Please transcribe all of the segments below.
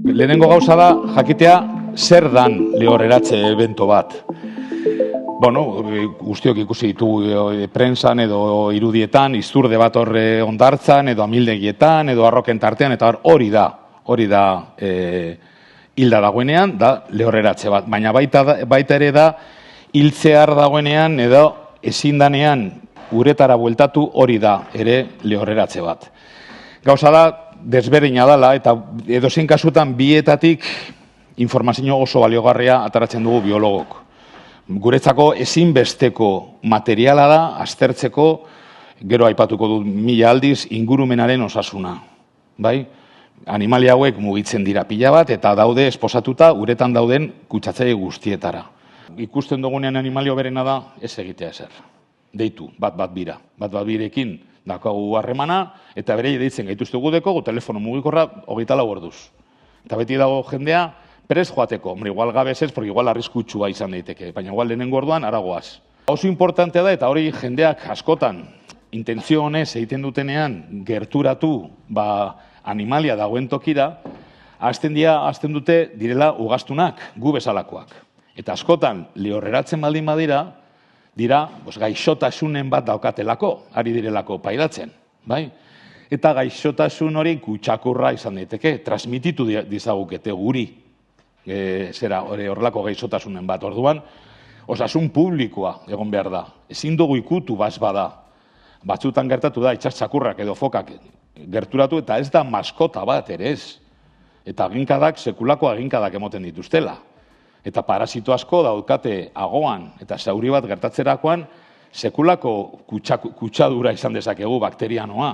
Lehenengo gauza da, jakitea zer dan lehorreratze evento bat. Bueno, guztiok ikusi ditugu prentsan edo irudietan, izurde bat horre hondartzan, edo amildegietan, edo arroken tartean, eta hori da hilda dagoenean, da lehorreratze bat. Baina baita ere da, hiltzear dagoenean, edo ezin danean uretara bueltatu hori da ere lehorreratze bat. Gauza da, desberdina dela, eta edozein kasutan bietatik informazio oso baliogarria ateratzen dugu biologok. Guretzako ezinbesteko materiala da, aztertzeko, gero aipatuko dut 1000 aldiz, ingurumenaren osasuna. Bai? Animalia hauek mugitzen dira pila bat, eta daude esposatuta uretan dauden kutsatzaile guztietara. Ikusten dugunean animalio berena da, ez egitea ezer. Deitu, bat bira. Bat birekin daukagu harremana, eta berei deitzen gaituzte gudeko, telefono mugikorra 24 orduz. Eta beti dago jendea, prest joateko, igual gabez ez, porque igual arriskutsua izan daiteke, baina igual lehenengo orduan aragoaz. Oso importantea da, eta hori jendeak askotan, intentzio honez egiten dutenean, gerturatu animalia dagoen tokira, hasten dute direla ugaztunak, gu bezalakoak. Eta askotan, lehorreratzen baldin badira, dira gaixotasunen bat daukatelako, ari direlako pairatzen, bai? Eta gaixotasun hori kutsakurra izan daiteke, transmititu dizagukete guri, horrelako gaixotasunen bat. Orduan, osasun publikoa egon behar da. Ezin dugu ikutu bada. Batzutan gertatu da, itxas-txakurrak edo fokak gerturatu, eta ez da maskota bat ere ez. Eta aginkadak, sekulako aginkadak emoten dituztela. Eta parasito asko daukate agoan, eta zauri bat gertatzerakoan, sekulako kutsadura izan dezakegu bakterianoa.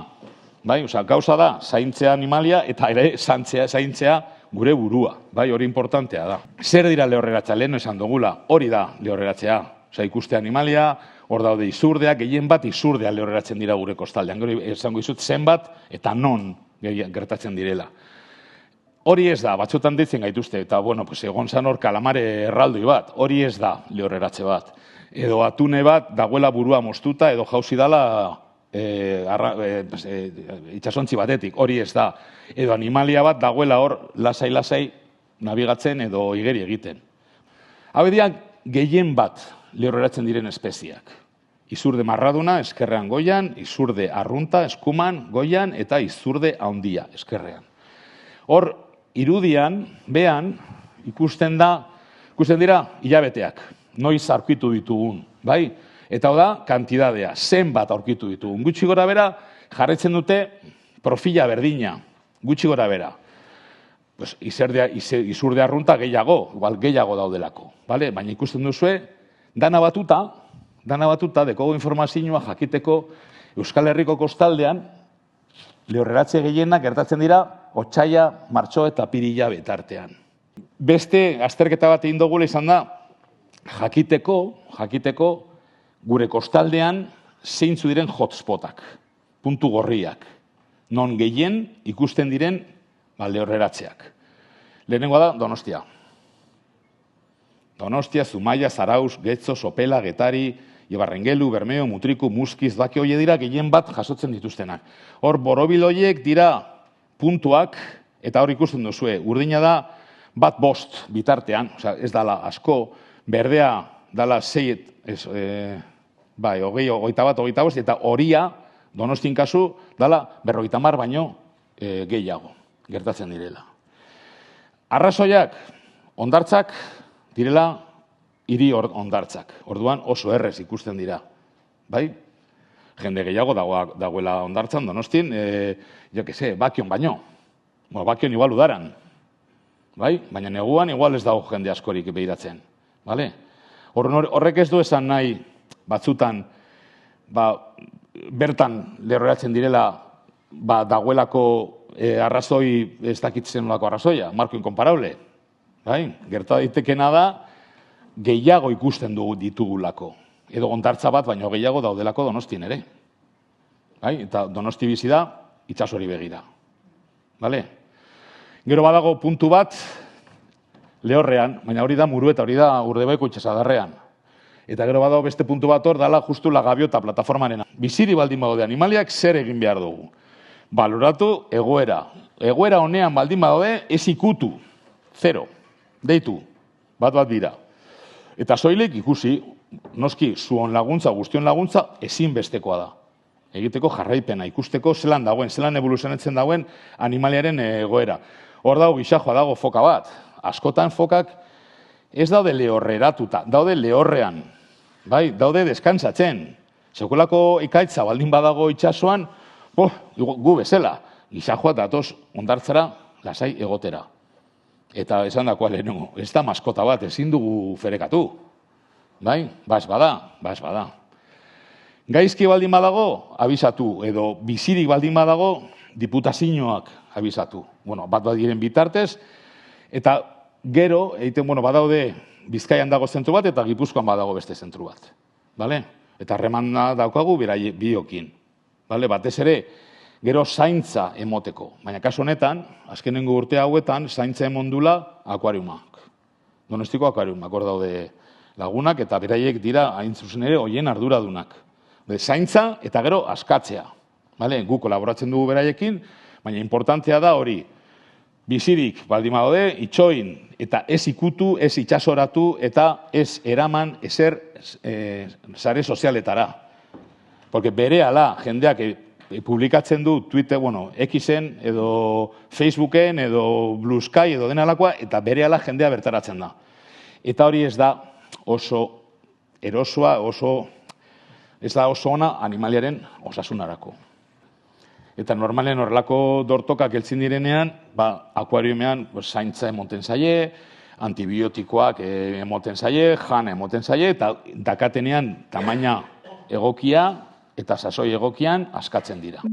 Bai, gauza da, zaintzea animalia, eta ere zaintzea gure burua. Bai, hori importantea da. Zer dira lehorreratza? Lehen esan dugula, hori da lehorreratzea. Ikuste animalia, hor daude izurdeak, gehien bat izurdea lehorreratzen dira gure kostaldean. Gero esango izut zenbat eta non gertatzen direla. Hori ez da, batzutan ditzen gaituzte, eta egon zan hor kalamare erraldoi bat, hori ez da lehorreratze bat. Edo atune bat dagoela burua moztuta, edo jauzi dala itxasontzi batetik, hori ez da. Edo animalia bat dagoela hor lasai-lasai nabigatzen edo igeri egiten. Hau ediak gehien bat lehorreratzen diren espeziak. Izurde marraduna, eskerrean goian, izurde arrunta, eskuman, goian, eta izurde handia, eskerrean. Hor, irudian, behan, ikusten dira hilabeteak, noiz aurkitu ditugun, bai? Eta hau da, kantidadea, zenbat aurkitu ditugun. Gutxi gora bera, jarretzen dute profila berdina, gutxi gora bera. Izurde arrunta gehiago, igual gehiago daudelako, baina ikusten duzue, dana batuta, dekogu informazioa jakiteko Euskal Herriko kostaldean, lehorreratze gehienak gertatzen dira, otsaila, martxo eta apirila betartean. Beste azterketa bat egin dugula izan da, jakiteko gure kostaldean zeintzu diren hotspotak, puntu gorriak, non gehien ikusten diren lehorreratzeak. Lehenengoa da Donostia. Donostia, Zumaia, Zarauz, Getxo, Sopela, Getari, Ibarrengelu, Bermeo, Mutriku, Muskiz, daki hori dira gehien bat jasotzen dituztenak. Hor, borobil horiek dira puntuak, eta hor ikusten duzue, urdina da bat 5 bitartean, ez dala asko, berdea dala 6, hogeita bat, eta horia, Donostin kasu, dala 50 baino gehiago, gertatzen direla. Arrazoiak, hondartzak, direla hiri hondartzak. Orduan oso errez ikusten dira. Bai? Jende gehiago dagoela hondartzan, Donostin, Bakion baino. Bakion igual udaran. Bai? Baina neguan igual ez dago jende askorik behiratzen. Horrek ez du esan nahi batzutan bertan lehorreratzen direla dagoelako arrazoi ez dakitzen nolako arrazoia, marko inkomparable. Gerta daitekena da, gehiago ikusten ditugulako. Edo hondartza bat, baino gehiago daudelako Donostin ere. Eta Donosti bizi da, itsasori begira. Gero badago puntu bat, lehorrean, baina hori da Murueta, hori da Urdebaiko itsasadarrean. Eta gero badago beste puntu bat hor, dala justu La Gaviota plataformarena. Biziri baldin badaude animaliak zer egin behar dugu. Baloratu egoera. Egoera honean baldin badaude, ez ikutu. 0. Deitu. Bat dira. Eta soilik ikusi, noski, zuon laguntza, guztion laguntza, ezinbestekoa da. Egiteko jarraipena, ikusteko zelan dagoen, zelan evoluzionatzen dagoen animaliaren egoera. Hor dago gisajoa, dago foka bat. Askotan fokak ez daude lehorreratuta, daude lehorrean. Bai, daude deskansatzen. Sekulako ikaitza baldin badago itsasoan, gu bezala, gisajoa datoz ondartzara lasai egotera. Eta esan dakoa lehenengo, ez da maskota bat, ezin dugu ferekatu. Bai, bas bada. Gaizki baldin badago, abisatu, edo bizirik baldin badago, diputazioak abisatu. Bueno, bat diren bitartez, eta gero, badaude Bizkaian dago zentru bat, eta Gipuzkoan badago beste zentru bat. Bale? Eta harremana daukagu biokin. Bale? Batez ere, gero zaintza emoteko. Baina kasu honetan, azkenengo urte hauetan, zaintza emondula akuariumak. Donostiko akuariumak, hor daude lagunak, eta beraiek dira, hain zuzen ere, hoien arduradunak. Zaintza eta gero askatzea. Gu kolaboratzen dugu beraiekin, baina importantea da hori, bizirik baldin badaude, itxoin, eta ez ikutu, ez itxasoratu, eta ez eraman ezer sare sozialetara. Porque berehala jendeak publikatzen du Twitter, Xen, edo Facebooken, edo Blue Sky, edo denalakoa, eta berehala jendea bertaratzen da. Eta hori ez da oso erosoa, ez da oso ona animaliaren osasunarako. Eta normalen horrelako dortokak heltzen direnean, akuariumean zaintza emoten zaie, antibiotikoak emoten zaie, jan emoten zaie, eta dakatenean tamaina egokia eta sasoi egokian askatzen dira.